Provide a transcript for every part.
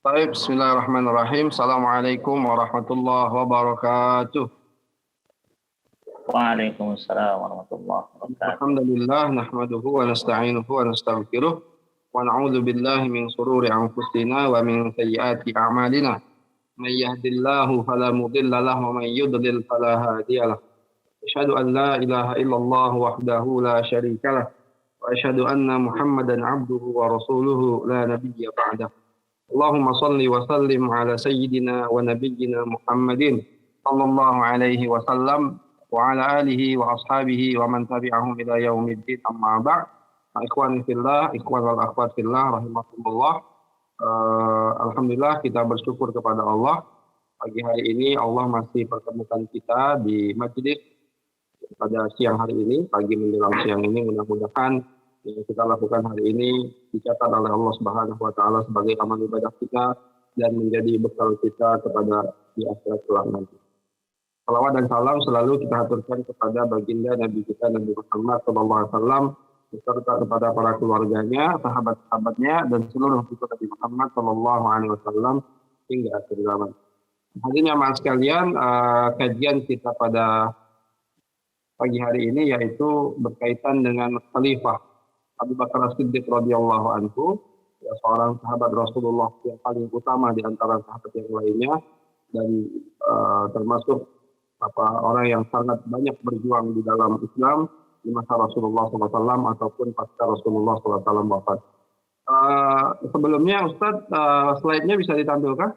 Baik, bismillahirrahmanirrahim. Assalamualaikum warahmatullahi wabarakatuh. Waalaikumsalam warahmatullahi wabarakatuh. Alhamdulillah, nahmaduhu wa nasta'inuhu wa nastaghfiruh. Wa na'udzu billahi min shururi anfusina wa min sayyiati a'malina. May yahdihillahu fala mudilla lahu wa may yudlil fala hadiya lahu. Asyhadu an la ilaha illallah wahdahu la syarika lah. Wa asyhadu anna Muhammadan 'abduhu wa rasuluhu la nabiyya ba'dahu. Allahumma salli wa sallim ala sayyidina wa nabiyyina Muhammadin sallallahu alaihi wasallam wa ala alihi wa ashabihi wa man tabi'ahum ila yaumiddin, amma ba'd. Ikhwani fillah, ikhwan wal akhwat fillah rahimakumullah. Alhamdulillah, kita bersyukur kepada Allah. Pagi hari ini Allah masih pertemukan kita di majlis pada siang hari ini, pagi menjelang siang ini. Mudah-mudahan yang kita lakukan hari ini dicatat oleh Allah Subhanahu wa taala sebagai amal ibadah kita dan menjadi bekal kita kepada di akhirat kelak nanti. Salawat dan salam selalu kita haturkan kepada baginda Nabi kita Nabi Muhammad SAW beserta kepada para keluarganya, sahabat-sahabatnya dan seluruh pengikut Nabi Muhammad SAW hingga akhir zaman. Hadirin jamaah sekalian, kajian kita pada pagi hari ini yaitu berkaitan dengan Khalifah Abu Bakar As-Siddiq radhiyallahu anhu, ya, seorang sahabat Rasulullah yang paling utama di antara sahabat yang lainnya dan termasuk orang yang sangat banyak berjuang di dalam Islam di masa Rasulullah SAW ataupun pasca Rasulullah SAW wafat. Sebelumnya Ustadz, slide-nya bisa ditampilkan?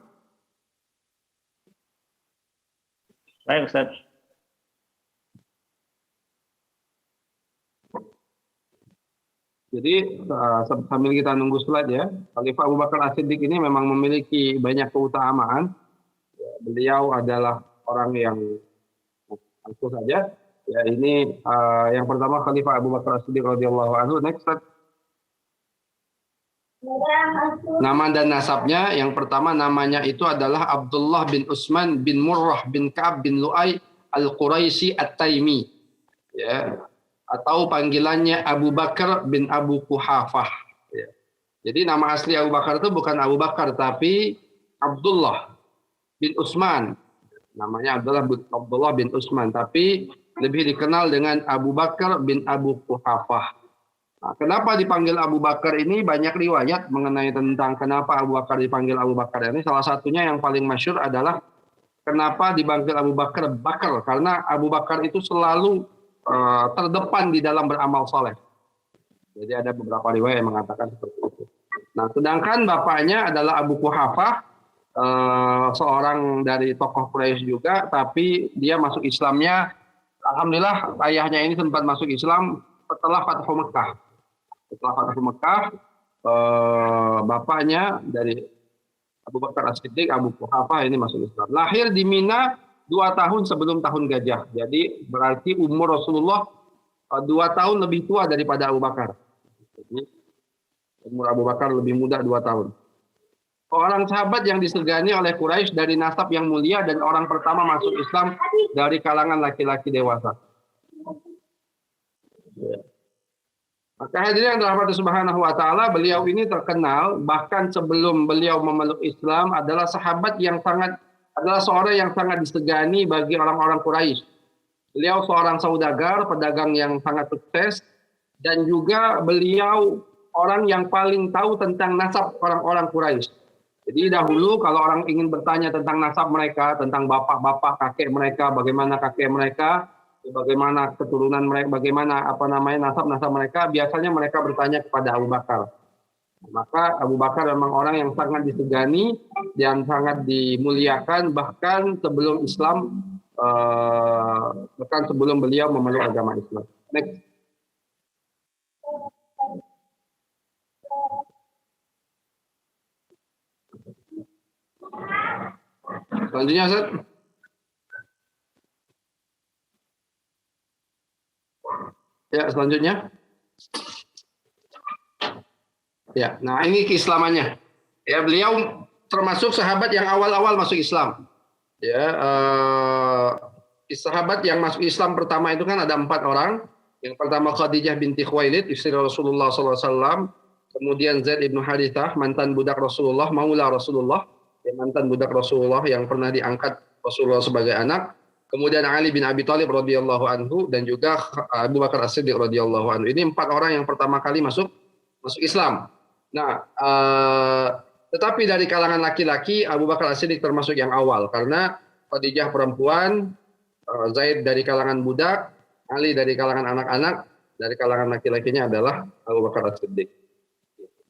Baik Ustaz. Jadi sambil kita nunggu slide ya, Khalifah Abu Bakar As-Siddiq ini memang memiliki banyak keutamaan. Ya, beliau adalah orang yang langsung saja. Ya, ini yang pertama Khalifah Abu Bakar As-Siddiq radhiyallahu anhu. Next slide. Nama dan nasabnya, yang pertama namanya itu adalah Abdullah bin Utsman bin Murrah bin Ka'ab bin Lu'ay al-Quraisy at-Taimi. Ya, atau panggilannya Abu Bakar bin Abu Quhafah. Ya. Jadi nama asli Abu Bakar itu bukan Abu Bakar, tapi Abdullah bin Utsman. Namanya adalah Abdullah bin Utsman, tapi lebih dikenal dengan Abu Bakar bin Abu Quhafah. Nah, kenapa dipanggil Abu Bakar ini? Banyak riwayat mengenai tentang kenapa Abu Bakar dipanggil Abu Bakar ini. Salah satunya yang paling masyhur adalah kenapa dipanggil Abu Bakar Bakar, karena Abu Bakar itu selalu terdepan di dalam beramal soleh. Jadi ada beberapa riwayat yang mengatakan seperti itu. Nah, sedangkan bapaknya adalah Abu Quhafah, seorang dari tokoh Quraisy juga, tapi dia masuk Islamnya, alhamdulillah ayahnya ini sempat masuk Islam setelah Fathu Mekah. Setelah Fathu Mekah, bapaknya dari Abu Bakar As-Siddiq, Abu Quhafah ini masuk Islam. Lahir di Mina 2 tahun sebelum tahun gajah. Jadi berarti umur Rasulullah 2 tahun lebih tua daripada Abu Bakar. Jadi, umur Abu Bakar lebih muda 2 tahun. Orang sahabat yang disegani oleh Quraisy dari nasab yang mulia dan orang pertama masuk Islam dari kalangan laki-laki dewasa. Maka hadirin yang dirahmati Subhanahu wa taala, beliau ini terkenal bahkan sebelum beliau memeluk Islam adalah seorang yang sangat disegani bagi orang-orang Quraisy. Beliau seorang saudagar, pedagang yang sangat sukses, dan juga beliau orang yang paling tahu tentang nasab orang-orang Quraisy. Jadi dahulu kalau orang ingin bertanya tentang nasab mereka, tentang bapak-bapak, kakek mereka, bagaimana kakek mereka, bagaimana keturunan mereka, bagaimana nasab-nasab mereka, biasanya mereka bertanya kepada Abu Bakar. Maka Abu Bakar memang orang yang sangat disegani dan sangat dimuliakan bahkan sebelum Islam, bahkan sebelum beliau memeluk agama Islam. Next. Selanjutnya, Ustaz. Ya, selanjutnya. Ya, nah ini keislamannya. Ya, beliau termasuk sahabat yang awal-awal masuk Islam. Ya, sahabat yang masuk Islam pertama itu kan ada 4 orang. Yang pertama Khadijah binti Khuwailid, istri Rasulullah SAW. kemudian Zaid ibnu Harithah, mantan budak Rasulullah, maula Rasulullah, ya, mantan budak Rasulullah yang pernah diangkat Rasulullah sebagai anak, kemudian Ali bin Abi Thalib radhiyallahu anhu, dan juga Abu Bakar As-Siddiq radhiyallahu anhu. Ini 4 orang yang pertama kali masuk Islam. Nah, tetapi dari kalangan laki-laki Abu Bakar As-Siddiq termasuk yang awal, karena Khadijah perempuan, Zaid dari kalangan budak, Ali dari kalangan anak-anak, dari kalangan laki-lakinya adalah Abu Bakar As-Siddiq.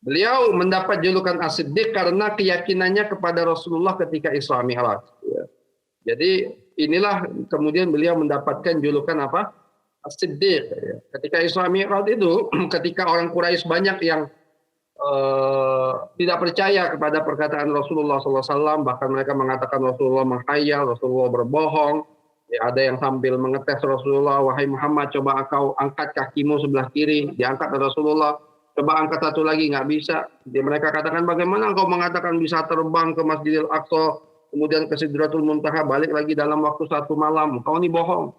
Beliau mendapat julukan As-Siddiq karena keyakinannya kepada Rasulullah ketika Isra Mi'raj. Ya. Jadi inilah kemudian beliau mendapatkan julukan apa? As-Siddiq. Ya. Ketika Isra Mi'raj itu, ketika orang Quraisy banyak yang tidak percaya kepada perkataan Rasulullah SAW, bahkan mereka mengatakan Rasulullah menghayal, Rasulullah berbohong. Ya, ada yang sambil mengetes Rasulullah, wahai Muhammad, coba kau angkat kakimu sebelah kiri, diangkat oleh Rasulullah. Coba angkat satu lagi, nggak bisa. Jadi mereka katakan, bagaimana engkau mengatakan bisa terbang ke Masjidil Aqsa, kemudian ke Sidratul Muntaha, balik lagi dalam waktu 1 malam. Kau ini bohong.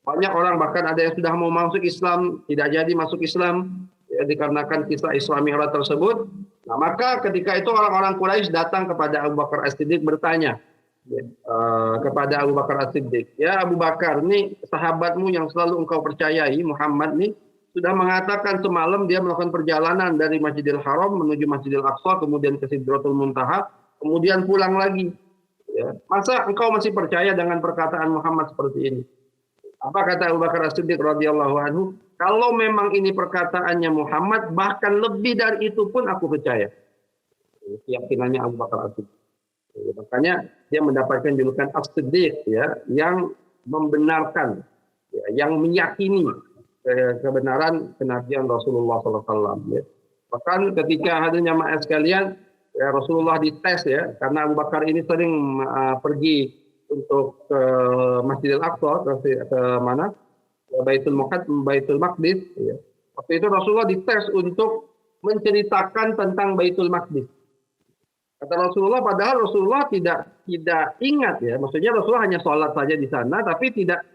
Banyak orang, bahkan ada yang sudah mau masuk Islam, tidak jadi masuk Islam, ya, dikarenakan kisah Isra Mi'raj tersebut. Nah, maka ketika itu orang-orang Quraisy datang kepada Abu Bakar As-Siddiq bertanya, kepada Abu Bakar As-Siddiq, ya Abu Bakar, ini sahabatmu yang selalu engkau percayai, Muhammad nih, sudah mengatakan semalam dia melakukan perjalanan dari Masjidil Haram menuju Masjidil Aqsa, kemudian ke Sidratul Muntaha, kemudian pulang lagi. Ya. Masa engkau masih percaya dengan perkataan Muhammad seperti ini? Apa kata Abu Bakar As-Siddiq radhiyallahu anhu? Kalau memang ini perkataannya Muhammad, bahkan lebih dari itu pun aku percaya. Keyakinannya Abu Bakar As-Siddiq. Makanya dia mendapatkan julukan As-Siddiq, ya, yang membenarkan, ya, yang meyakini kebenaran kenabian Rasulullah SAW. Ya. Bahkan ketika hadirin jamaah sekalian, ya, Rasulullah dites, ya, karena Abu Bakar ini sering pergi untuk ke Masjidil Aqsa, ke mana? Ke Baitul Maqdis. Ya. Waktu itu Rasulullah dites untuk menceritakan tentang Baitul Maqdis. Kata Rasulullah, padahal Rasulullah tidak ingat, ya, maksudnya Rasulullah hanya sholat saja di sana, tapi tidak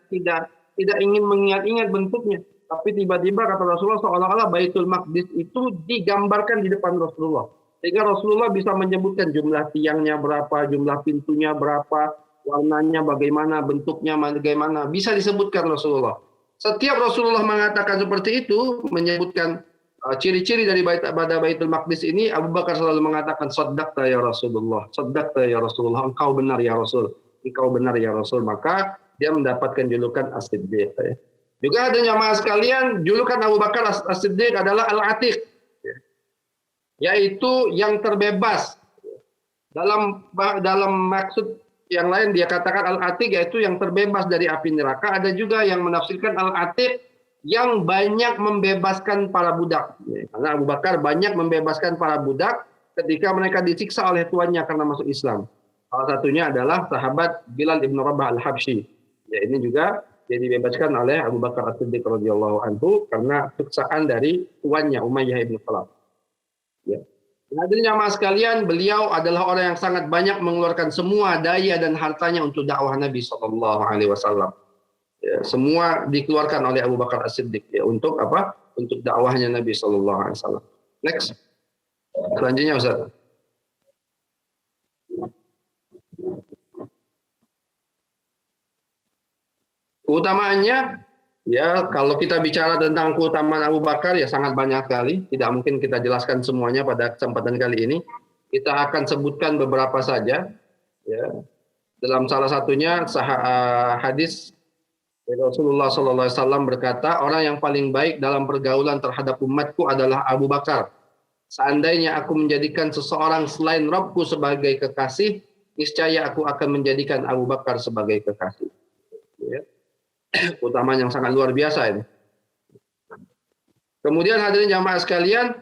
ingin mengingat-ingat bentuknya. Tapi tiba-tiba kata Rasulullah seolah-olah Baitul Maqdis itu digambarkan di depan Rasulullah. Sehingga Rasulullah bisa menyebutkan jumlah tiangnya berapa, jumlah pintunya berapa, warnanya bagaimana, bentuknya bagaimana. Bisa disebutkan Rasulullah. Setiap Rasulullah mengatakan seperti itu, menyebutkan ciri-ciri dari Baitul Maqdis ini, Abu Bakar selalu mengatakan, Shaddaqta ya Rasulullah, Shaddaqta ya Rasulullah, engkau benar ya Rasul, engkau benar ya Rasul. Maka dia mendapatkan julukan As-Siddiq. Ya. Juga ada jamaah sekalian, julukan Abu Bakar As-Siddiq adalah Al-Atiq, yaitu yang terbebas. Dalam maksud yang lain dia katakan Al-Atiq yaitu yang terbebas dari api neraka. Ada juga yang menafsirkan Al-Atiq yang banyak membebaskan para budak. Karena Abu Bakar banyak membebaskan para budak ketika mereka disiksa oleh tuannya karena masuk Islam. Salah satunya adalah sahabat Bilal ibn Rabah al-Habsyi. Ya, ini juga dia dibebaskan oleh Abu Bakar As-Siddiq radhiyallahu anhu karena siksaan dari tuannya Umayyah ibn Khalaf. Ya. Hadirin jamaah sekalian, beliau adalah orang yang sangat banyak mengeluarkan semua daya dan hartanya untuk dakwah Nabi SAW. Ya, semua dikeluarkan oleh Abu Bakar As-Siddiq, ya, untuk apa? Untuk dakwahnya Nabi SAW. Next, selanjutnya Ustaz. Keutamaannya, ya, kalau kita bicara tentang keutamaan Abu Bakar, ya sangat banyak sekali. Tidak mungkin kita jelaskan semuanya pada kesempatan kali ini. Kita akan sebutkan beberapa saja. Ya. Dalam salah satunya hadis Rasulullah SAW berkata, orang yang paling baik dalam pergaulan terhadap umatku adalah Abu Bakar. Seandainya aku menjadikan seseorang selain Rabbku sebagai kekasih, niscaya aku akan menjadikan Abu Bakar sebagai kekasih. Ya. Keutamaan yang sangat luar biasa ini. Kemudian hadirin jamaah sekalian,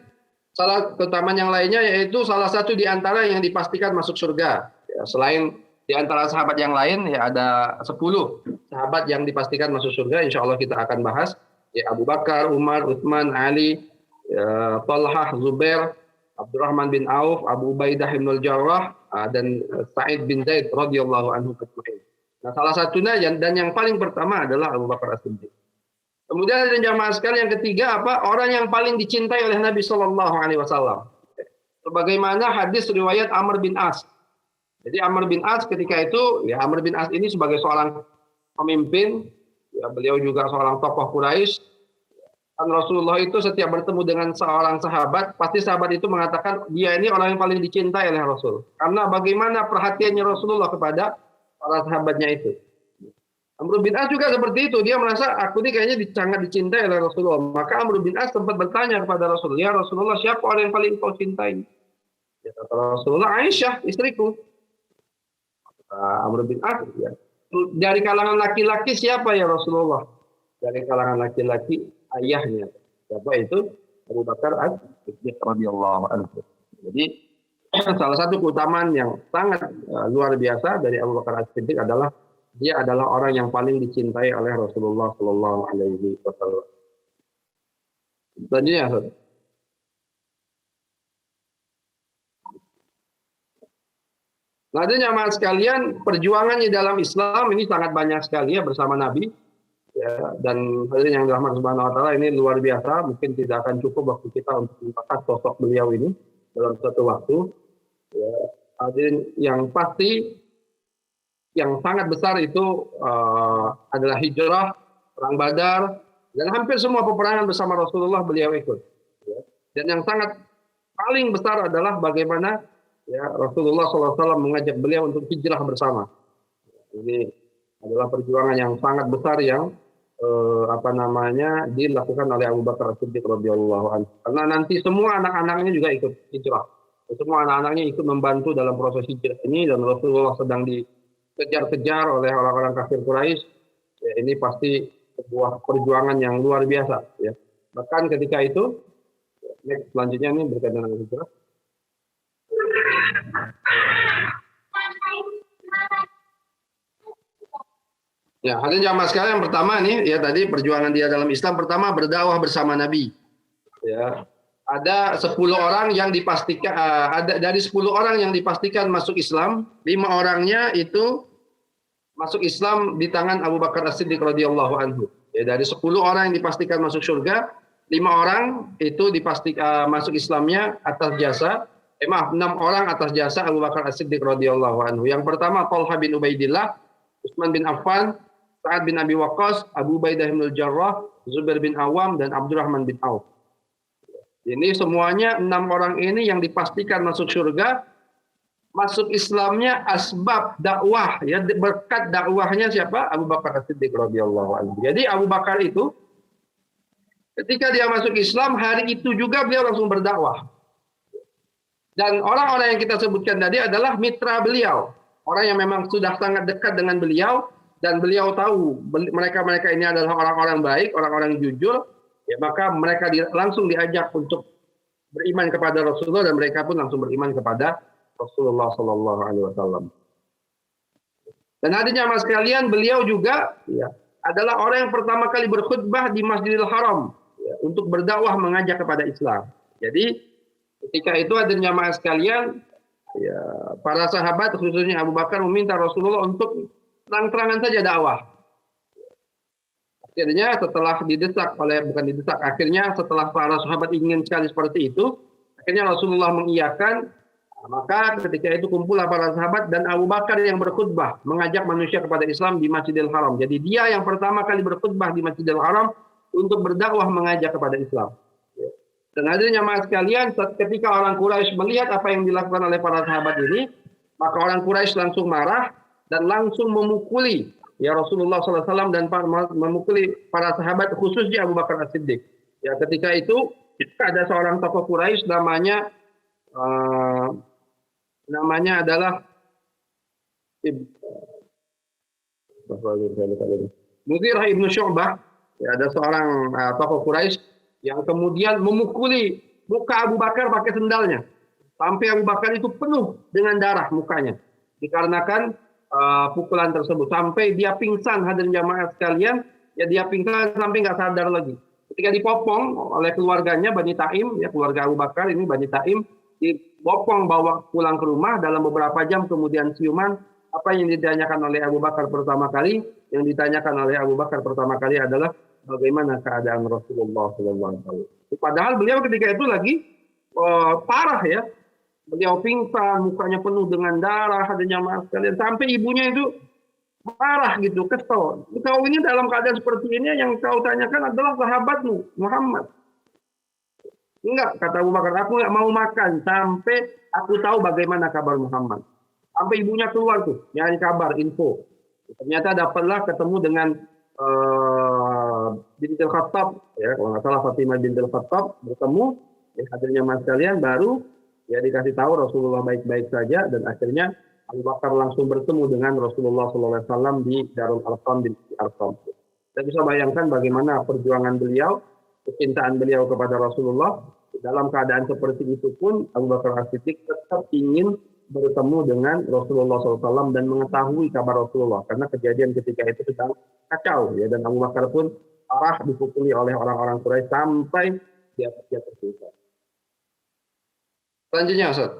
salah keutamaan yang lainnya yaitu salah satu di antara yang dipastikan masuk surga. Ya, selain di antara sahabat yang lain, ya ada 10 sahabat yang dipastikan masuk surga. Insya Allah kita akan bahas. Ya, Abu Bakar, Umar, Utsman, Ali, ya, Talhah, Zubair, Abdurrahman bin Auf, Abu Ubaidah bin Al-Jarrah, dan Sa'id bin Zaid radhiyallahu anhu. Nah, salah satunya dan yang paling pertama adalah Abu Bakar As-Siddiq. Kemudian ada jamaah sekalian yang ketiga apa? Orang yang paling dicintai oleh Nabi Shallallahu Alaihi Wasallam. Sebagaimana hadis riwayat Amr bin As. Jadi Amr bin As ketika itu, ya Amr bin As ini sebagai seorang pemimpin, ya beliau juga seorang tokoh Quraisy. Dan Rasulullah itu setiap bertemu dengan seorang sahabat, pasti sahabat itu mengatakan dia ini orang yang paling dicintai oleh Rasul. Karena bagaimana perhatiannya Rasulullah kepada para sahabatnya itu. Amr bin As juga seperti itu. Dia merasa aku ini kayaknya sangat dicintai oleh Rasulullah. Maka Amr bin As sempat bertanya kepada Rasul, ya Rasulullah siapa orang yang paling kau cintai? Ya, kata Rasulullah, Aisyah istriku. Amr bin As, ya. Dari kalangan laki-laki siapa ya Rasulullah? Dari kalangan laki-laki ayahnya. Siapa itu? Abu Bakar As-Siddiq radhiyallahu anhu. Jadi salah satu keutamaan yang sangat luar biasa dari Abu Bakar As-Siddiq adalah dia adalah orang yang paling dicintai oleh Rasulullah Shallallahu Alaihi Wasallam. Selanjutnya, jamaah sekalian, perjuangannya dalam Islam ini sangat banyak sekali ya bersama Nabi. Ya, dan hadirin yang dirahmati Subhanahu wa taala, ini luar biasa, mungkin tidak akan cukup waktu kita untuk membahas sosok beliau ini dalam satu waktu. Ya, hadirin yang pasti yang sangat besar itu adalah hijrah, perang Badar, dan hampir semua peperangan bersama Rasulullah beliau ikut. Ya. Dan yang sangat paling besar adalah bagaimana ya Rasulullah SAW mengajak beliau untuk hijrah bersama. Ini adalah perjuangan yang sangat besar yang dilakukan oleh Abu Bakar As-Siddiq radhiyallahu anhu. Karena nanti semua anak-anaknya juga ikut hijrah. Semua anak-anaknya ikut membantu dalam proses hijrah ini, dan Rasulullah sedang dikejar-kejar oleh orang-orang kafir Quraisy. Ya, ini pasti sebuah perjuangan yang luar biasa. Ya. Bahkan ketika itu, selanjutnya ini berkaitan dengan hijrah. Ya, hadirin jamaah sekalian, yang pertama nih ya tadi perjuangan dia dalam Islam, pertama berdakwah bersama Nabi. Ya. Ada 10 orang yang dipastikan dari 10 orang yang dipastikan masuk Islam, 5 orangnya itu masuk Islam di tangan Abu Bakar As-Siddiq radhiyallahu anhu. Ya, dari 10 orang yang dipastikan masuk surga, 5 orang itu dipastikan masuk Islamnya atas jasa 6 orang atas jasa Abu Bakar As-Siddiq radhiyallahu anhu. Yang pertama Thalha bin Ubaidillah, Utsman bin Affan, Sa'ad bin Abi Waqqas, Abu Ubaidah bin Jarrah, Zubair bin Awam, dan Abdurrahman bin Auf. Ini semuanya 6 orang ini yang dipastikan masuk surga. Masuk Islamnya asbab dakwah, ya berkat dakwahnya siapa? Abu Bakar As-Siddiq radhiyallahu anhu. Jadi Abu Bakar itu ketika dia masuk Islam, hari itu juga beliau langsung berdakwah. Dan orang-orang yang kita sebutkan tadi adalah mitra beliau, orang yang memang sudah sangat dekat dengan beliau. Dan beliau tahu mereka-mereka ini adalah orang-orang baik, orang-orang jujur, ya maka mereka langsung diajak untuk beriman kepada Rasulullah, dan mereka pun langsung beriman kepada Rasulullah Sallallahu Alaihi Wasallam. Dan hadirin jamaah sekalian, beliau juga ya adalah orang yang pertama kali berkhutbah di Masjidil Haram ya, untuk berdakwah mengajak kepada Islam. Jadi ketika itu hadirin jamaah sekalian, ya para sahabat khususnya Abu Bakar meminta Rasulullah untuk terang-terangan saja dakwah. Akhirnya setelah akhirnya setelah para sahabat ingin sekali seperti itu, akhirnya Rasulullah mengiyakan. Maka ketika itu kumpullah para sahabat dan Abu Bakar yang berkhutbah mengajak manusia kepada Islam di Masjidil Haram. Jadi dia yang pertama kali berkhutbah di Masjidil Haram untuk berdakwah mengajak kepada Islam. Dan hadirin jamaah sekalian, ketika orang Quraisy melihat apa yang dilakukan oleh para sahabat ini, maka orang Quraisy langsung marah dan langsung memukuli ya Rasulullah SAW dan memukuli para sahabat, khususnya Abu Bakar As-Siddiq. Ya, ketika itu ada seorang tokoh Quraisy namanya adalah Mughirah ibnu Syu'bah. Ya, ada seorang tokoh Quraisy yang kemudian memukuli muka Abu Bakar pakai sendalnya sampai Abu Bakar itu penuh dengan darah mukanya dikarenakan pukulan tersebut, sampai dia pingsan. Hadirin jamaah sekalian, ya dia pingsan sampai nggak sadar lagi. Ketika dipopong oleh keluarganya Bani Taim, ya keluarga Abu Bakar ini Bani Taim, dipopong bawa pulang ke rumah. Dalam beberapa jam kemudian siuman, apa yang ditanyakan oleh Abu Bakar pertama kali? Yang ditanyakan oleh Abu Bakar pertama kali adalah bagaimana keadaan Rasulullah SAW. Padahal beliau ketika itu lagi parah ya. Beliau pingsan, mukanya penuh dengan darah, ada jamaah sekalian. Sampai ibunya itu marah gitu, kesel. Kau ini dalam keadaan seperti ini, yang kau tanyakan adalah sahabatmu, Muhammad. Enggak, kata Abu Bakar, aku nggak mau makan sampai aku tahu bagaimana kabar Muhammad. Sampai ibunya keluar tuh, nyari kabar, info. Ternyata dapatlah ketemu dengan bintil Khattab, ya kalau nggak salah Fatimah bintil Khattab, bertemu, ya, hadirnya mas kalian, baru ya dikasih tahu Rasulullah baik-baik saja, dan akhirnya Abu Bakar langsung bertemu dengan Rasulullah SAW di Darul Arqam bin Arqam. Kita bisa bayangkan bagaimana perjuangan beliau, kecintaan beliau kepada Rasulullah. Dalam keadaan seperti itu pun Abu Bakar As-Siddiq tetap ingin bertemu dengan Rasulullah SAW dan mengetahui kabar Rasulullah, karena kejadian ketika itu sedang kacau ya, dan Abu Bakar pun parah dipukuli oleh orang-orang Quraisy sampai dia tersiksa. Selanjutnya, Ustaz.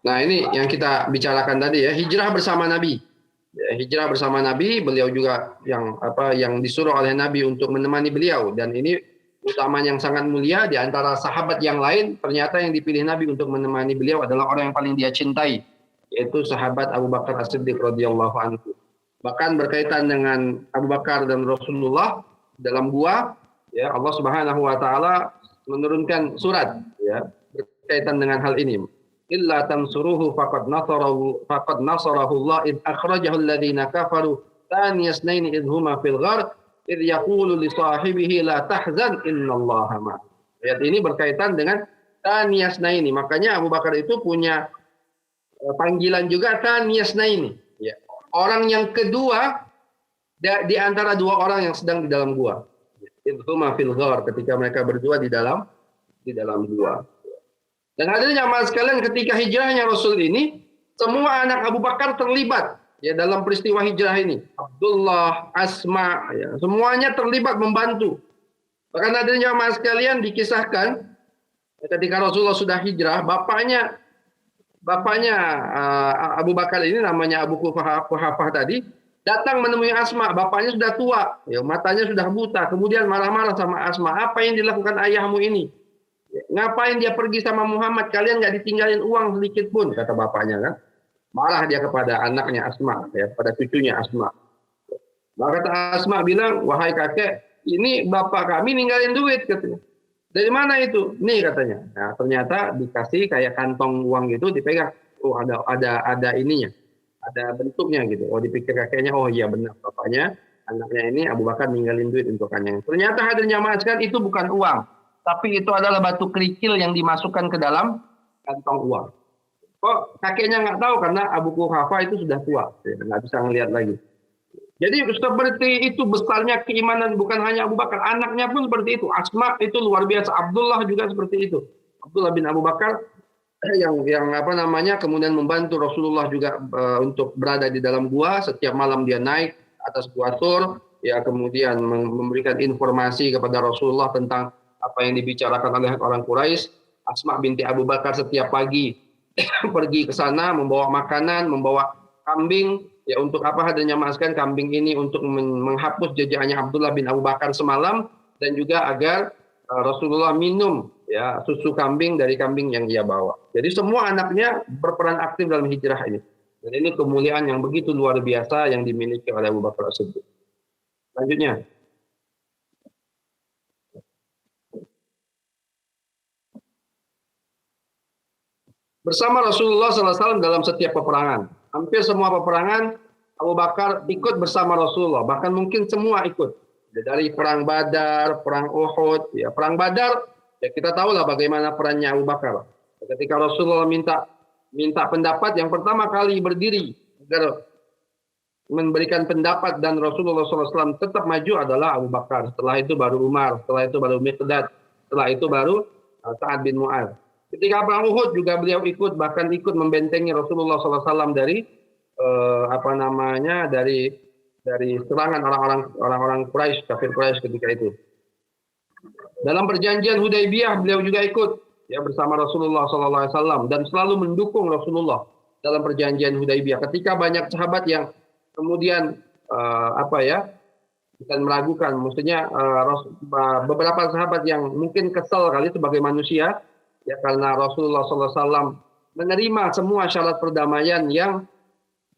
Nah, ini yang kita bicarakan tadi ya, hijrah bersama Nabi. Ya, hijrah bersama Nabi, beliau juga yang disuruh oleh Nabi untuk menemani beliau, dan ini utamaan yang sangat mulia di antara sahabat yang lain. Ternyata yang dipilih Nabi untuk menemani beliau adalah orang yang paling dia cintai, yaitu sahabat Abu Bakar As-Siddiq radhiyallahu anhu. Bahkan berkaitan dengan Abu Bakar dan Rasulullah dalam gua, ya Allah Subhanahu wa taala menurunkan surat ya berkaitan dengan hal ini. Illa tansuruhu faqad nasarahu Allah id akhrajahu alladhina kafaru thaniyasnaini id huma fil ghar id yaqulu li sahibihi la tahzan innallaha ma'ana. Ayat ini berkaitan dengan thaniyasnaini. Makanya Abu Bakar itu punya panggilan juga thaniyasnaini. Ya. Orang yang kedua di antara dua orang yang sedang di dalam gua. Idhuma fil ghar, ketika mereka berdua di dalam gua. Dan hadirnya jamaah sekalian, ketika hijrahnya Rasul ini, semua anak Abu Bakar terlibat ya dalam peristiwa hijrah ini. Abdullah, Asma, ya, semuanya terlibat membantu. Bahkan hadirnya jamaah sekalian dikisahkan ketika Rasulullah sudah hijrah, bapaknya Abu Bakar ini namanya Abu Quhafah tadi, datang menemui Asma. Bapaknya sudah tua, ya, matanya sudah buta. Kemudian marah-marah sama Asma. Apa yang dilakukan ayahmu ini? Ya, ngapain dia pergi sama Muhammad? Kalian nggak ditinggalin uang sedikit pun, kata bapaknya kan. Marah dia kepada anaknya Asma, ya, pada cucunya Asma. Maka kata Asma bilang, wahai kakek, ini bapak kami ninggalin duit, katanya. Dari mana itu? Nih katanya. Nah, ternyata dikasih kayak kantong uang gitu, dipegang. Oh, ada ininya. Ada bentuknya gitu. Oh, dipikir kakeknya, oh iya benar bapaknya, anaknya ini Abu Bakar ninggalin duit untuk anaknya. Ternyata hadirnya maskan itu bukan uang, tapi itu adalah batu kerikil yang dimasukkan ke dalam kantong uang. Kok kakeknya nggak tahu karena Abu Quhafah itu sudah tua, ya, nggak bisa ngelihat lagi. Jadi seperti itu besarnya keimanan bukan hanya Abu Bakar, anaknya pun seperti itu. Asma itu luar biasa, Abdullah juga seperti itu. Abdullah bin Abu Bakar yang kemudian membantu Rasulullah juga untuk berada di dalam gua. Setiap malam dia naik atas gua Tur, ya, kemudian memberikan informasi kepada Rasulullah tentang apa yang dibicarakan oleh orang Quraisy. Asma binti Abu Bakar setiap pagi pergi ke sana membawa makanan, membawa kambing. Ya, untuk apa hadirnya maskan kambing ini? Untuk menghapus jejaknya Abdullah bin Abu Bakar semalam, dan juga agar Rasulullah minum ya susu kambing dari kambing yang ia bawa. Jadi semua anaknya berperan aktif dalam hijrah ini. Dan ini kemuliaan yang begitu luar biasa yang dimiliki oleh Abu Bakar As-Siddiq. Selanjutnya. Bersama Rasulullah SAW dalam setiap peperangan. Hampir semua peperangan Abu Bakar ikut bersama Rasulullah. Bahkan mungkin semua ikut. Dari perang Badar, perang Uhud. Ya, perang Badar, ya kita tahulah bagaimana perannya Abu Bakar. Ketika Rasulullah minta pendapat, yang pertama kali berdiri agar memberikan pendapat dan Rasulullah SAW tetap maju adalah Abu Bakar. Setelah itu baru Umar, setelah itu baru Miqdad, setelah itu baru Sa'ad bin Mu'adz. Ketika perang Uhud juga beliau ikut, bahkan ikut membentengi Rasulullah SAW dari dari serangan orang-orang Quraisy, kafir Quraisy ketika itu. Dalam perjanjian Hudaybiyah beliau juga ikut ya bersama Rasulullah SAW dan selalu mendukung Rasulullah. dalam perjanjian Hudaibiyah. Ketika banyak sahabat yang kemudian bukan meragukan, maksudnya beberapa sahabat yang mungkin kesal kali sebagai manusia, ya karena Rasulullah SAW menerima semua syarat perdamaian yang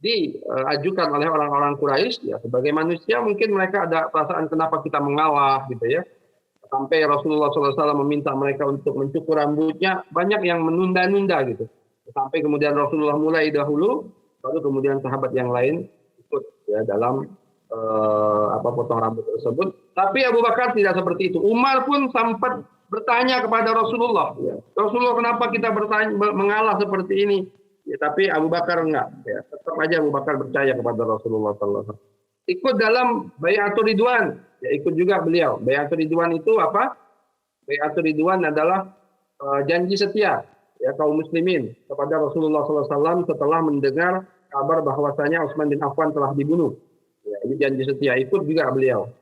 diajukan oleh orang-orang Quraisy. Ya sebagai manusia mungkin mereka ada perasaan kenapa kita mengalah gitu ya. Sampai Rasulullah SAW meminta mereka untuk mencukur rambutnya, banyak yang menunda-nunda gitu. Sampai kemudian Rasulullah mulai dahulu, baru kemudian sahabat yang lain ikut ya dalam potong rambut tersebut. Tapi Abu Bakar tidak seperti itu. Umar pun sempat bertanya kepada Rasulullah, ya, Rasulullah kenapa kita mengalah seperti ini? Ya, tapi Abu Bakar enggak. Ya, tetap aja Abu Bakar percaya kepada Rasulullah SAW. Ikut dalam Bai'atul Ridwan, ya ikut juga beliau. Bai'atul Ridwan itu apa? Bai'atul Ridwan adalah janji setia ya kaum muslimin kepada Rasulullah SAW setelah mendengar kabar bahwasanya Utsman bin Affan telah dibunuh. Ya, ini janji setia, ikut juga beliau.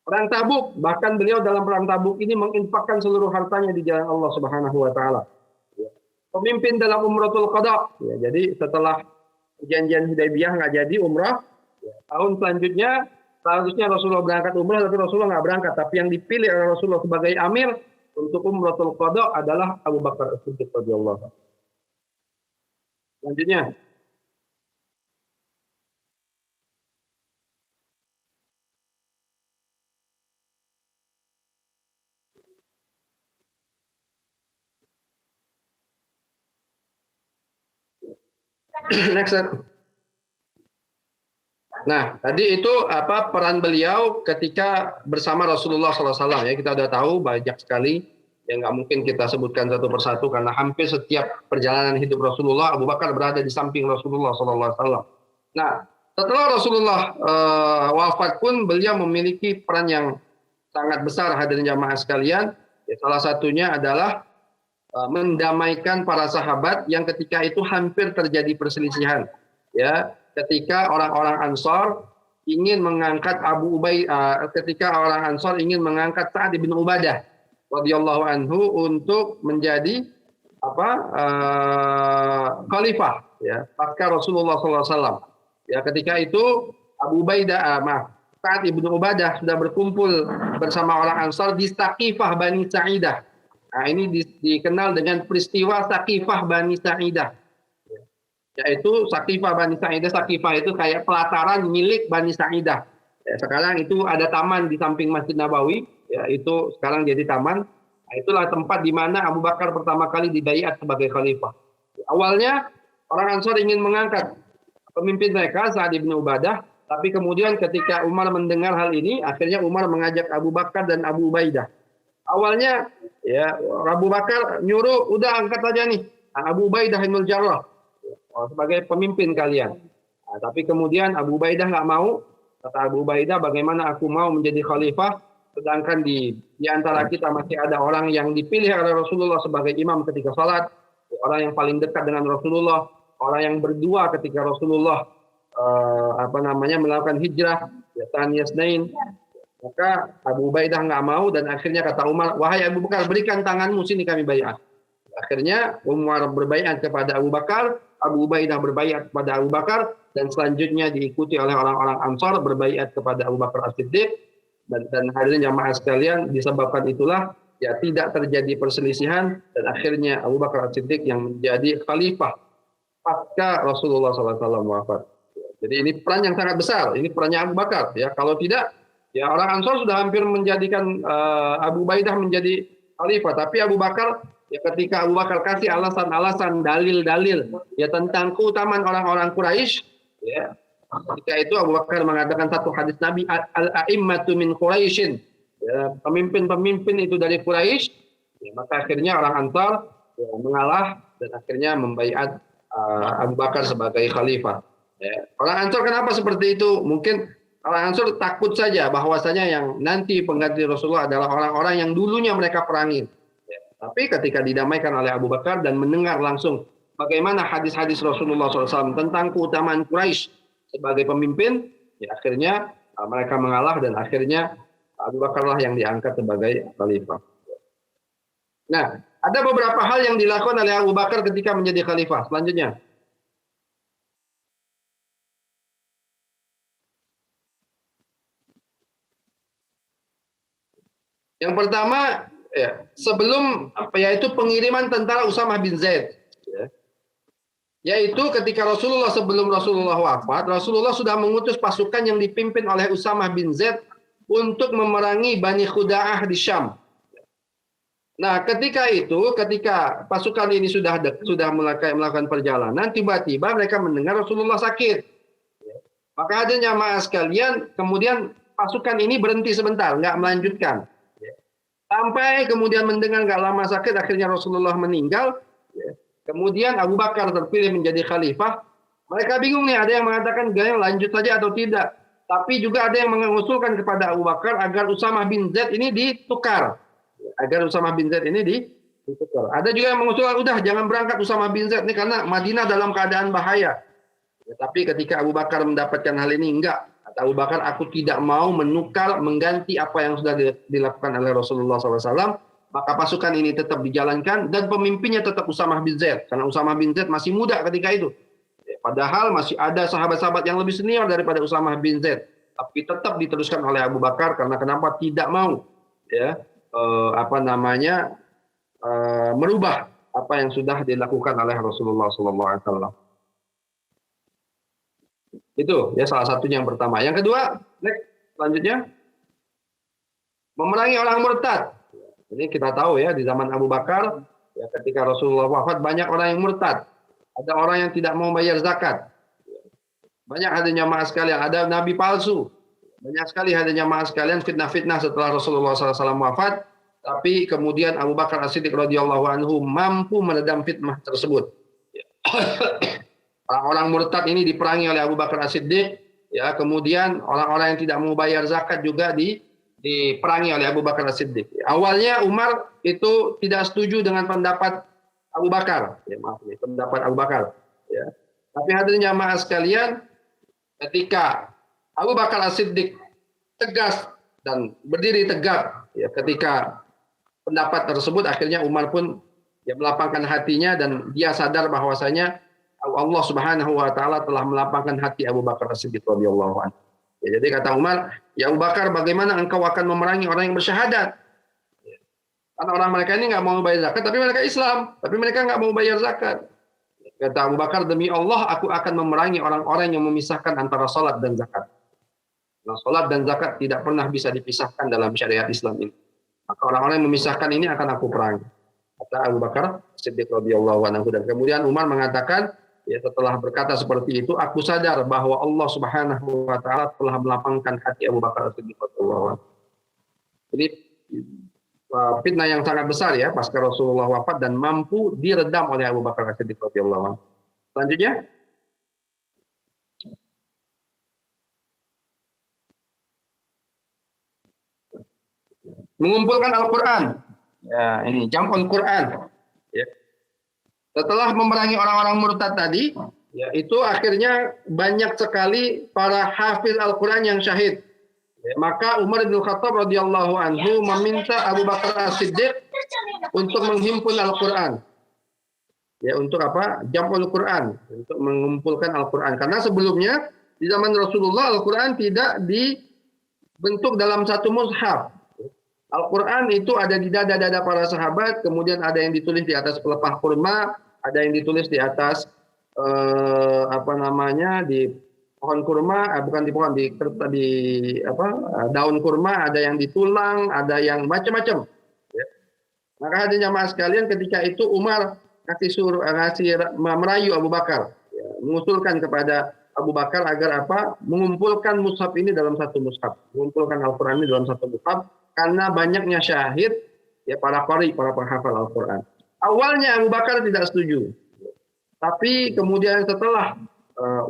Perang Tabuk, bahkan beliau dalam perang Tabuk ini menginfakkan seluruh hartanya di jalan Allah Subhanahu wa taala. Ya. Pemimpin dalam Umratul Qada. Ya, jadi setelah perjanjian Hudaibiyah nggak jadi umrah, ya, tahun selanjutnya seharusnya Rasulullah berangkat umrah, tapi Rasulullah nggak berangkat. Tapi yang dipilih oleh Rasulullah sebagai amir untuk Umratul Qada adalah Abu Bakar As-Siddiq radhiyallahu anhu. Selanjutnya, next. Nah, tadi itu peran beliau ketika bersama Rasulullah SAW ya, kita udah tahu banyak sekali yang nggak mungkin kita sebutkan satu persatu karena hampir setiap perjalanan hidup Rasulullah Abu Bakar berada di samping Rasulullah SAW. Nah, setelah Rasulullah wafat pun beliau memiliki peran yang sangat besar hadirin jamaah sekalian. Ya, salah satunya adalah mendamaikan para sahabat yang ketika itu hampir terjadi perselisihan. Ya, ketika orang-orang Ansor ingin mengangkat ketika orang Ansor ingin mengangkat Sa'ad bin Ubadah radhiyallahu anhu untuk menjadi khalifah ya pasca Rasulullah SAW. Ya, ketika itu Sa'ad bin Ubadah sudah berkumpul bersama orang Ansor di Saqifah Bani Sa'idah. Nah, ini dikenal dengan peristiwa Saqifah Bani Sa'idah. Yaitu Saqifah Bani Sa'idah. Saqifah itu kayak pelataran milik Bani Sa'idah. Ya, sekarang itu ada taman di samping Masjid Nabawi. Ya, itu sekarang jadi taman. Nah, itulah tempat di mana Abu Bakar pertama kali dibaiat sebagai khalifah. Awalnya orang Ansor ingin mengangkat pemimpin mereka Sa'ad bin Ubadah. Tapi kemudian ketika Umar mendengar hal ini, akhirnya Umar mengajak Abu Bakar dan Abu Ubaidah. Awalnya ya Abu Bakar nyuruh udah angkat aja nih Abu Ubaidah bin Jarrah sebagai pemimpin kalian. Nah, tapi kemudian Abu Ubaidah nggak mau. Kata Abu Ubaidah, bagaimana aku mau menjadi khalifah sedangkan di antara kita masih ada orang yang dipilih oleh Rasulullah sebagai imam ketika salat, orang yang paling dekat dengan Rasulullah, orang yang berdua ketika Rasulullah melakukan hijrah, ya Thaniyasnain. Maka Abu Ubaidah nggak mau dan akhirnya kata Umar, wahai Abu Bakar, berikan tanganmu sini kami baiat. Akhirnya Umar berbaiat kepada Abu Bakar, Abu Ubaidah berbaiat kepada Abu Bakar, dan selanjutnya diikuti oleh orang-orang Ansar berbaiat kepada Abu Bakar As-Siddiq. Dan hadirin jamaah sekalian, disebabkan itulah ya tidak terjadi perselisihan dan akhirnya Abu Bakar As-Siddiq yang menjadi khalifah pasca Rasulullah SAW wafat. Jadi ini peran yang sangat besar, ini perannya Abu Bakar. Ya kalau tidak, ya orang Ansar sudah hampir menjadikan Abu Ubaidah menjadi khalifah, tapi Abu Bakar ya ketika Abu Bakar kasih alasan-alasan, dalil-dalil ya tentang keutamaan orang-orang Quraisy, ya ketika itu Abu Bakar mengatakan satu hadis Nabi, al-a'immatu min Quraisyin, ya, pemimpin-pemimpin itu dari Quraisy, ya, maka akhirnya orang Ansar ya, mengalah dan akhirnya membaiat Abu Bakar sebagai khalifah. Ya. Orang Ansar kenapa seperti itu? Mungkin orang Ansar takut saja bahwasanya yang nanti pengganti Rasulullah adalah orang-orang yang dulunya mereka perangi. Ya. Tapi ketika didamaikan oleh Abu Bakar dan mendengar langsung bagaimana hadis-hadis Rasulullah SAW tentang keutamaan Quraisy sebagai pemimpin, ya akhirnya mereka mengalah dan akhirnya Abu Bakarlah yang diangkat sebagai khalifah. Nah, Ada beberapa hal yang dilakukan oleh Abu Bakar ketika menjadi khalifah. Selanjutnya. Yang pertama, ya, sebelum yaitu pengiriman tentara Usamah bin Zaid. Ya. Yaitu ketika sebelum Rasulullah wafat, Rasulullah sudah mengutus pasukan yang dipimpin oleh Usamah bin Zaid untuk memerangi Bani Khuda'ah di Syam. Nah, ketika pasukan ini sudah melakukan perjalanan, tiba-tiba mereka mendengar Rasulullah sakit. Maka ada jamaah sekalian, kemudian pasukan ini berhenti sebentar, nggak melanjutkan. Sampai kemudian mendengar nggak lama sakit, akhirnya Rasulullah meninggal. Kemudian Abu Bakar terpilih menjadi khalifah. Mereka bingung nih, ada yang mengatakan gaya lanjut saja atau tidak. Tapi juga ada yang mengusulkan kepada Abu Bakar agar Usamah bin Zaid ini ditukar. Ada juga yang mengusulkan, udah jangan berangkat Usamah bin Zaid ini karena Madinah dalam keadaan bahaya. Ya, tapi ketika Abu Bakar mendapatkan hal ini, enggak. Kata Abu Bakar, aku tidak mau mengganti apa yang sudah dilakukan oleh Rasulullah SAW. Maka pasukan ini tetap dijalankan dan pemimpinnya tetap Usamah bin Zaid. Karena Usamah bin Zaid masih muda ketika itu. Padahal masih ada sahabat-sahabat yang lebih senior daripada Usamah bin Zaid. Tapi tetap diteruskan oleh Abu Bakar karena kenapa tidak mau merubah apa yang sudah dilakukan oleh Rasulullah SAW. Itu ya salah satunya yang pertama. Yang kedua, selanjutnya memerangi orang murtad. Ini kita tahu ya di zaman Abu Bakar, ya ketika Rasulullah wafat banyak orang yang murtad. Ada orang yang tidak mau bayar zakat. Banyak hadanya jamaah sekalian, ada nabi palsu. Banyak sekali hadanya jamaah sekalian fitnah-fitnah setelah Rasulullah SAW wafat. Tapi kemudian Abu Bakar As-Siddiq radhiyallahu anhu mampu meredam fitnah tersebut. Orang-orang murtad ini diperangi oleh Abu Bakar As-Siddiq. Ya, kemudian orang-orang yang tidak mau bayar zakat juga diperangi oleh Abu Bakar As-Siddiq. Awalnya Umar itu tidak setuju dengan pendapat Abu Bakar. Ya, maaf, pendapat Abu Bakar. Ya. Tapi hadirin jamaah sekalian, ketika Abu Bakar As-Siddiq tegas dan berdiri tegak, ya, ketika pendapat tersebut, akhirnya Umar pun ya melapangkan hatinya dan dia sadar bahwasanya Allah Subhanahu wa taala telah melapangkan hati Abu Bakar As-Siddiq radhiyallahu anhu. Ya, jadi kata Umar, "Ya Abu Bakar, bagaimana engkau akan memerangi orang yang bersyahadat?" Karena orang mereka ini nggak mau bayar zakat, tapi mereka Islam, tapi mereka nggak mau bayar zakat. Kata Abu Bakar, "Demi Allah, aku akan memerangi orang-orang yang memisahkan antara salat dan zakat." Nah, salat dan zakat tidak pernah bisa dipisahkan dalam syariat Islam ini. Maka orang-orang yang memisahkan ini akan aku perangi. Kata Abu Bakar Siddiq radhiyallahu anhu. Dan kemudian Umar mengatakan, ya setelah berkata seperti itu, aku sadar bahwa Allah Subhanahu wa taala telah melapangkan hati Abu Bakar Siddiq radhiyallahu anhu. Jadi fitnah yang sangat besar ya pasca Rasulullah wafat dan mampu diredam oleh Abu Bakar Siddiq radhiyallahu anhu. Selanjutnya, mengumpulkan Al-Quran. Ya, ini jam'ul Quran. Ya. Setelah memerangi orang-orang murtad tadi, ya, itu akhirnya banyak sekali para hafiz Al-Quran yang syahid. Ya, maka Umar bin Khattab radhiyallahu anhu meminta Abu Bakar As-Siddiq untuk menghimpun Al-Quran. Ya, untuk apa? Jam'ul Quran, untuk mengumpulkan Al-Quran. Karena sebelumnya di zaman Rasulullah Al-Quran tidak dibentuk dalam satu mushaf. Al-Quran itu ada di dada-dada para sahabat, kemudian ada yang ditulis di atas pelepah kurma, ada yang ditulis di atas di pohon kurma, bukan di pohon, daun kurma, ada yang di tulang, ada yang macam-macam. Ya. Maka hadirin jamaah sekalian, ketika itu Umar merayu Abu Bakar, ya, mengusulkan kepada Abu Bakar agar mengumpulkan mushaf ini dalam satu mushaf, mengumpulkan Al-Quran ini dalam satu mushaf. Karena banyaknya syahid, ya para qari, para penghafal Al-Quran. Awalnya Abu Bakar tidak setuju. Tapi kemudian setelah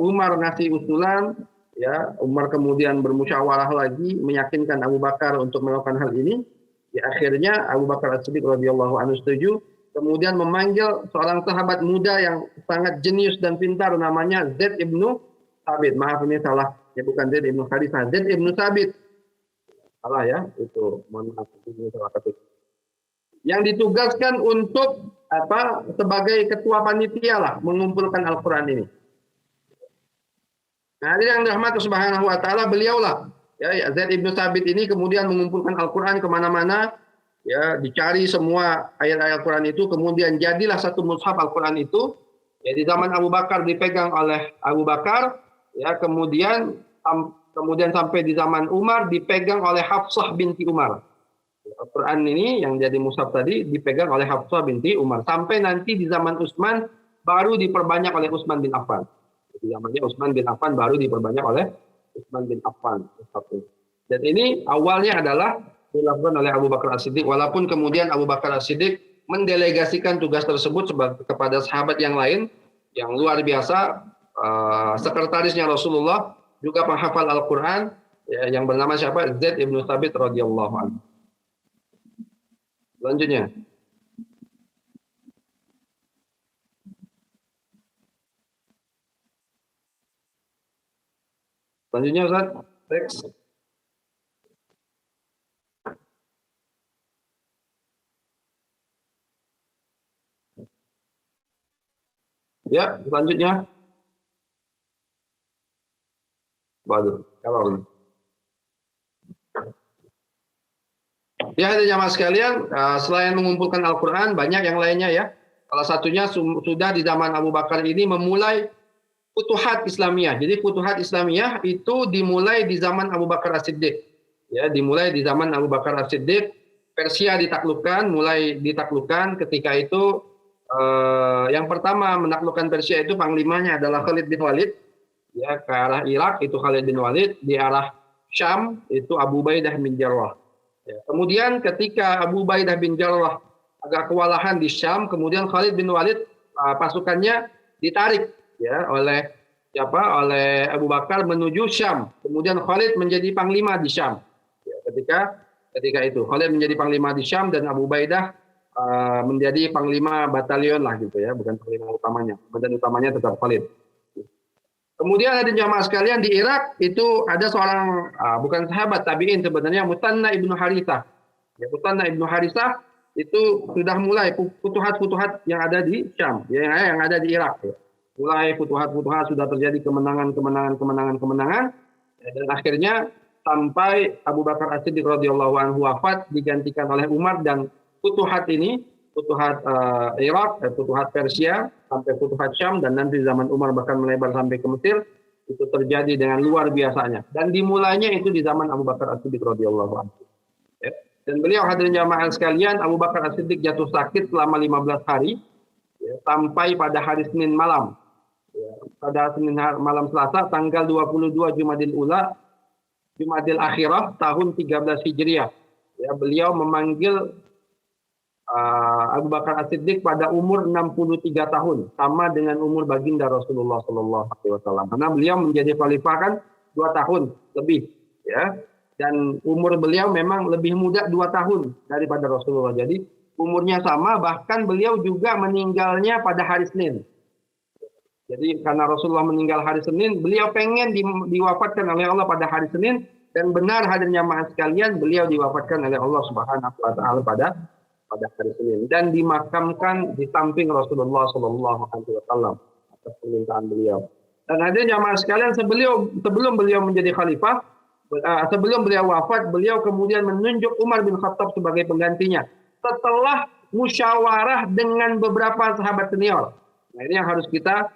Umar ngasih usulan, ya Umar kemudian bermusyawarah lagi, meyakinkan Abu Bakar untuk melakukan hal ini. Ya, akhirnya Abu Bakar As-Siddiq radhiyallahu anhu setuju. Kemudian memanggil seorang sahabat muda yang sangat jenius dan pintar, namanya Zaid ibnu Thabit. Maaf ini salah, ya bukan Zaid ibnu Harithah, Zaid ibnu Thabit. Salah ya, itu mohon maaf, ini salah ketik. yang ditugaskan untuk sebagai ketua panitia lah mengumpulkan Al-Quran ini. Nah, yang dirahmati Subhanahu wa taala, beliaulah ya Zaid ibnu Thabit ini kemudian mengumpulkan Al-Quran kemana-mana, ya dicari semua ayat-ayat Al-Quran itu, kemudian jadilah satu mushaf Al-Quran itu. Ya, di zaman Abu Bakar dipegang oleh Abu Bakar, ya kemudian sampai di zaman Umar dipegang oleh Hafsah binti Umar. Al-Quran ini yang jadi mushaf tadi dipegang oleh Hafsah binti Umar, sampai nanti di zaman Utsman baru diperbanyak oleh Utsman bin Affan. Di zamannya Utsman bin Affan baru diperbanyak oleh Utsman bin Affan. Dan ini awalnya adalah dilakukan oleh Abu Bakar As-Siddiq, walaupun kemudian Abu Bakar As-Siddiq mendelegasikan tugas tersebut kepada sahabat yang lain yang luar biasa, sekretarisnya Rasulullah juga penghafal Al-Quran, ya, yang bernama siapa? Zaid ibnu Thabit radhiyallahu anhu. Selanjutnya. Selanjutnya Ustaz, teks. Ya, selanjutnya. Waduh, kalau ya, ada jamaah sekalian, selain mengumpulkan Al-Quran, banyak yang lainnya ya. Salah satunya sudah di zaman Abu Bakar ini memulai Futuhat Islamiyah. Jadi Futuhat Islamiyah itu dimulai di zaman Abu Bakar As-Siddiq. Ya, dimulai di zaman Abu Bakar As-Siddiq. Persia ditaklukkan, mulai ditaklukkan. Ketika itu yang pertama menaklukkan Persia itu panglimanya adalah Khalid bin Walid. Ya, ke arah Irak itu Khalid bin Walid, di arah Syam itu Abu Ubaidah bin Jarrah. Ya, kemudian ketika Abu Ubaidah bin Jarrah agak kewalahan di Syam, kemudian Khalid bin Walid pasukannya ditarik ya oleh Abu Bakar menuju Syam. Kemudian Khalid menjadi panglima di Syam. Ya, ketika itu Khalid menjadi panglima di Syam dan Abu Ubaidah menjadi panglima batalion lah gitu ya, bukan panglima utamanya. Badan utamanya tetap Khalid. Kemudian ada jamaah sekalian di Irak itu ada seorang bukan sahabat tabi'in sebenarnya, Mutanna ibnu Harithah. Ya, Mutanna ibnu Harithah itu sudah mulai futuhat-futuhat yang ada di Syam, yang ada di Irak. Ya. Mulai futuhat-futuhat sudah terjadi kemenangan, dan akhirnya sampai Abu Bakar As-Siddiq radhiyallahu anhu wafat digantikan oleh Umar, dan futuhat ini, futuhat Irak, futuhat Persia, sampai futuhat Syam, dan nanti zaman Umar bahkan melebar sampai ke Mesir, itu terjadi dengan luar biasanya. Dan dimulainya itu di zaman Abu Bakar As-Siddiq radhiyallahu anhu. Ya. Dan beliau, hadirin jamaah sekalian, Abu Bakar As-Siddiq jatuh sakit selama 15 hari, ya, sampai pada hari Senin malam. Ya, pada Senin malam Selasa, tanggal 22 Jumadil Ula, Jumadil Akhirah, tahun 13 Hijriah. Ya, beliau memanggil Abu Bakar As-Siddiq pada umur 63 tahun, sama dengan umur baginda Rasulullah SAW. Karena beliau menjadi khalifah kan 2 tahun lebih, ya. Dan umur beliau memang lebih muda 2 tahun daripada Rasulullah. Jadi umurnya sama, bahkan beliau juga meninggalnya pada hari Senin. Jadi karena Rasulullah meninggal hari Senin, beliau pengen diwafatkan oleh Allah pada hari Senin, dan benar hadirin jamaah sekalian, beliau diwafatkan oleh Allah Subhanahu wa taala pada hari Senin, dan dimakamkan di samping Rasulullah SAW atas permintaan beliau. Dan hadirin jamaah sekalian, sebelum beliau menjadi khalifah, sebelum beliau wafat, beliau kemudian menunjuk Umar bin Khattab sebagai penggantinya setelah musyawarah dengan beberapa sahabat senior. Nah, ini yang harus kita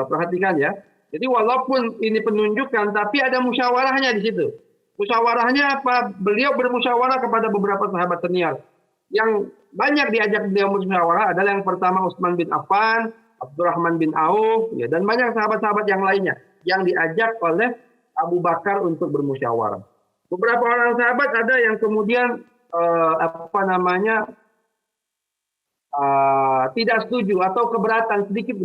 perhatikan ya. Jadi walaupun ini penunjukan, tapi ada musyawarahnya di situ. Musyawarahnya apa? Beliau bermusyawarah kepada beberapa sahabat senior. Yang banyak diajak beliau musyawarah adalah yang pertama Utsman bin Affan, Abdurrahman bin Auf, ya, dan banyak sahabat-sahabat yang lainnya yang diajak oleh Abu Bakar untuk bermusyawarah. Beberapa orang sahabat ada yang kemudian tidak setuju atau keberatan, sedikit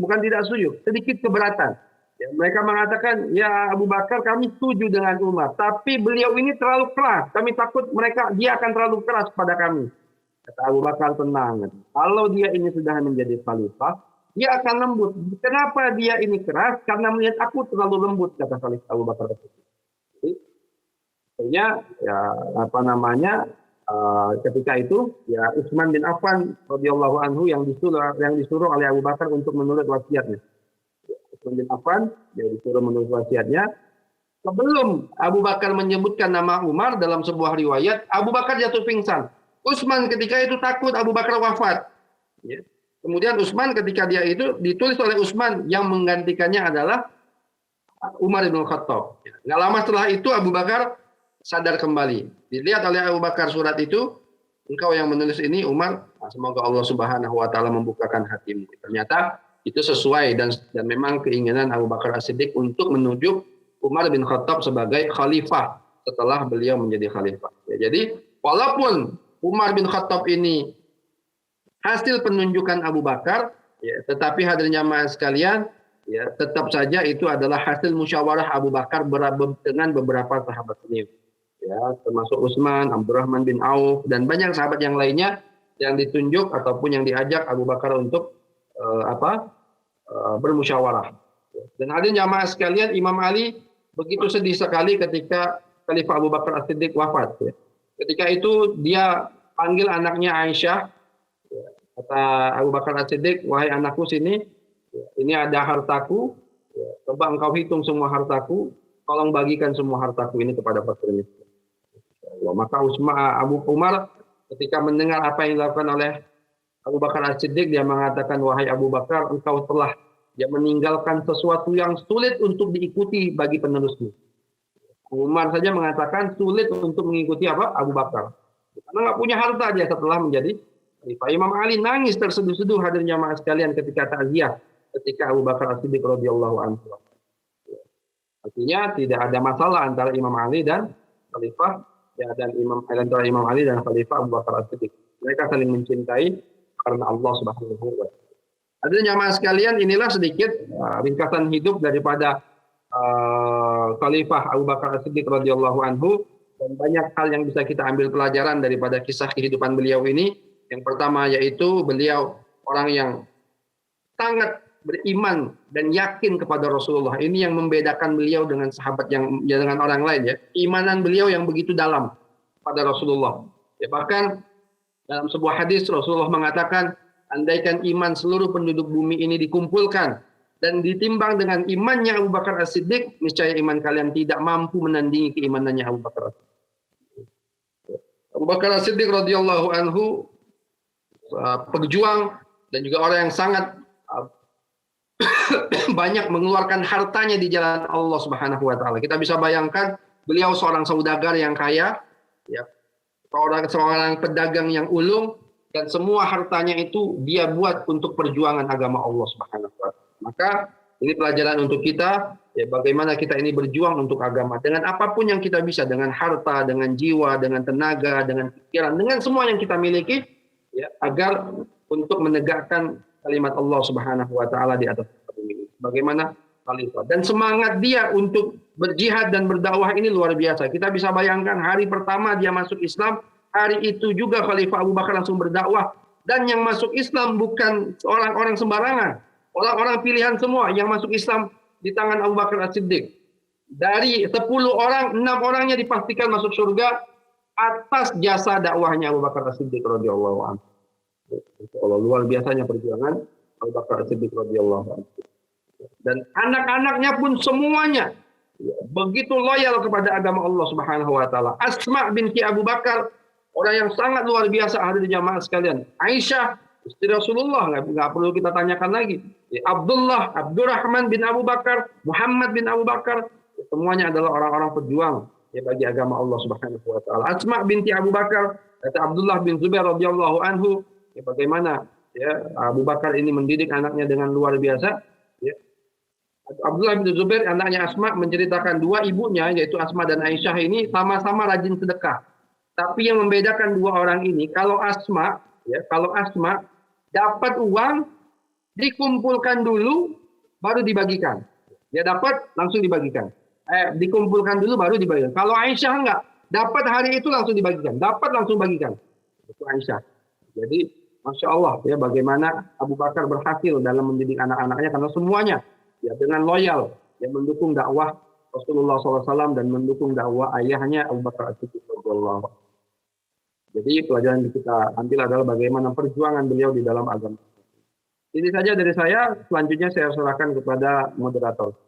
keberatan. Ya, mereka mengatakan, ya Abu Bakar, kami setuju dengan Umar, tapi beliau ini terlalu keras. Kami takut dia akan terlalu keras pada kami. Kata Abu Bakar, tenang. Kalau dia ini sudah menjadi khalifah, dia akan lembut. Kenapa dia ini keras? Karena melihat aku terlalu lembut, kata Khalifah Abu Bakar. Jadi, ya ketika itu ya Utsman bin Affan radhiyallahu anhu yang disuruh oleh Abu Bakar untuk menurut wasiatnya. Utsman bin Affan dia disuruh menurut wasiatnya. Sebelum Abu Bakar menyebutkan nama Umar dalam sebuah riwayat, Abu Bakar jatuh pingsan. Utsman ketika itu takut Abu Bakar wafat. Ya. Kemudian Utsman ketika dia itu ditulis oleh Utsman yang menggantikannya adalah Umar bin Khattab. Nggak lama setelah itu Abu Bakar sadar kembali. Dilihat oleh Abu Bakar surat itu, engkau yang menulis ini Umar, semoga Allah Subhanahu wa taala membukakan hatimu. Ternyata itu sesuai dan memang keinginan Abu Bakar As-Siddiq untuk menunjuk Umar bin Khattab sebagai khalifah setelah beliau menjadi khalifah. Ya, jadi walaupun Umar bin Khattab ini hasil penunjukan Abu Bakar, ya, tetapi hadirin jamaah sekalian, ya, tetap saja itu adalah hasil musyawarah Abu Bakar dengan beberapa sahabat senior. Ya, termasuk Utsman, Abdurrahman bin Auf dan banyak sahabat yang lainnya yang ditunjuk ataupun yang diajak Abu Bakar untuk bermusyawarah. Dan hadirin jamaah sekalian, Imam Ali begitu sedih sekali ketika Khalifah Abu Bakar As-Siddiq wafat. Ya. Ketika itu dia panggil anaknya Aisyah. Ya. Kata Abu Bakar As-Siddiq, wahai anakku sini, ya, ini ada hartaku. Ya. Coba engkau hitung semua hartaku. Tolong bagikan semua hartaku ini kepada fakir miskin. Maka Abu Umar ketika mendengar apa yang dilakukan oleh Abu Bakar As-Siddiq, dia mengatakan, wahai Abu Bakar, engkau telah meninggalkan sesuatu yang sulit untuk diikuti bagi penerusmu. Umar saja mengatakan sulit untuk mengikuti Abu Bakar. Karena nggak punya harta dia setelah menjadi khalifah. Imam Ali nangis terseduh-seduh hadirin jamaah sekalian ketika takziah ketika Abu Bakar As-Siddiq radhiyallahu anhu. Artinya tidak ada masalah antara Imam Ali dan khalifah dan antara Imam Ali dan khalifah Abu Bakar As-Siddiq. Mereka saling mencintai karena Allah Subhanahu wa taala. Hadirin jamaah sekalian, inilah sedikit ringkasan hidup daripada Khalifah Abu Bakar As-Siddiq radhiyallahu anhu, dan banyak hal yang bisa kita ambil pelajaran daripada kisah kehidupan beliau ini. Yang pertama yaitu beliau orang yang sangat beriman dan yakin kepada Rasulullah. Ini yang membedakan beliau dengan sahabat dengan orang lain, ya. Imanan beliau yang begitu dalam pada Rasulullah. Ya, bahkan dalam sebuah hadis Rasulullah mengatakan, andaikan iman seluruh penduduk bumi ini dikumpulkan dan ditimbang dengan imannya Abu Bakar As-Siddiq, niscaya iman kalian tidak mampu menandingi keimanannya Abu Bakar As-Siddiq. Abu Bakar As-Siddiq radhiyallahu anhu pejuang dan juga orang yang sangat banyak mengeluarkan hartanya di jalan Allah Subhanahu wa taala. Kita bisa bayangkan beliau seorang saudagar yang kaya, ya. Seorang pedagang yang ulung, dan semua hartanya itu dia buat untuk perjuangan agama Allah Subhanahu wa taala. Maka ini pelajaran untuk kita, ya, bagaimana kita ini berjuang untuk agama dengan apapun yang kita bisa, dengan harta, dengan jiwa, dengan tenaga, dengan pikiran, dengan semua yang kita miliki, ya, agar untuk menegakkan kalimat Allah Subhanahu wa taala di atas bumi. Bagaimana khalifah dan semangat dia untuk berjihad dan berdakwah ini luar biasa. Kita bisa bayangkan hari pertama dia masuk Islam, hari itu juga Khalifah Abu Bakar langsung berdakwah, dan yang masuk Islam bukan orang-orang sembarangan, orang-orang pilihan semua yang masuk Islam di tangan Abu Bakar As-Siddiq. Dari 10 orang, 6 orangnya dipastikan masuk surga atas jasa dakwahnya Abu Bakar As-Siddiq radhiyallahu anhu. Allah, luar biasanya perjuangan Abu Bakar As-Siddiq radhiyallahu anhu. Dan anak-anaknya pun semuanya begitu loyal kepada agama Allah Subhanahu wa taala. Asma binti Abu Bakar, orang yang sangat luar biasa, hadirin jamaah sekalian. Aisyah, istri Rasulullah, nggak perlu kita tanyakan lagi. Abdullah, Abdurrahman bin Abu Bakar, Muhammad bin Abu Bakar, semuanya adalah orang-orang pejuang, ya, bagi agama Allah Subhanahu wa taala. Asma binti Abu Bakar, kata Abdullah bin Zubair radhiyallahu anhu, ya, bagaimana, ya, Abu Bakar ini mendidik anaknya dengan luar biasa, ya. Abdullah bin Zubair, anaknya Asma, menceritakan dua ibunya, yaitu Asma dan Aisyah ini sama-sama rajin sedekah. Tapi yang membedakan dua orang ini, kalau Asma dapat uang, dikumpulkan dulu, baru dibagikan. Dia dapat, langsung dibagikan. Dikumpulkan dulu, baru dibagikan. Kalau Aisyah enggak, dapat hari itu langsung dibagikan. Dapat langsung bagikan. Itu Aisyah. Jadi, Masya Allah, ya, bagaimana Abu Bakar berhasil dalam mendidik anak-anaknya, karena semuanya, ya, dengan loyal, yang mendukung dakwah Rasulullah SAW dan mendukung dakwah ayahnya Abu Bakar As-Siddiq radhiyallahu anhu. Jadi pelajaran yang kita ambil adalah bagaimana perjuangan beliau di dalam agama. Ini saja dari saya, selanjutnya saya serahkan kepada moderator.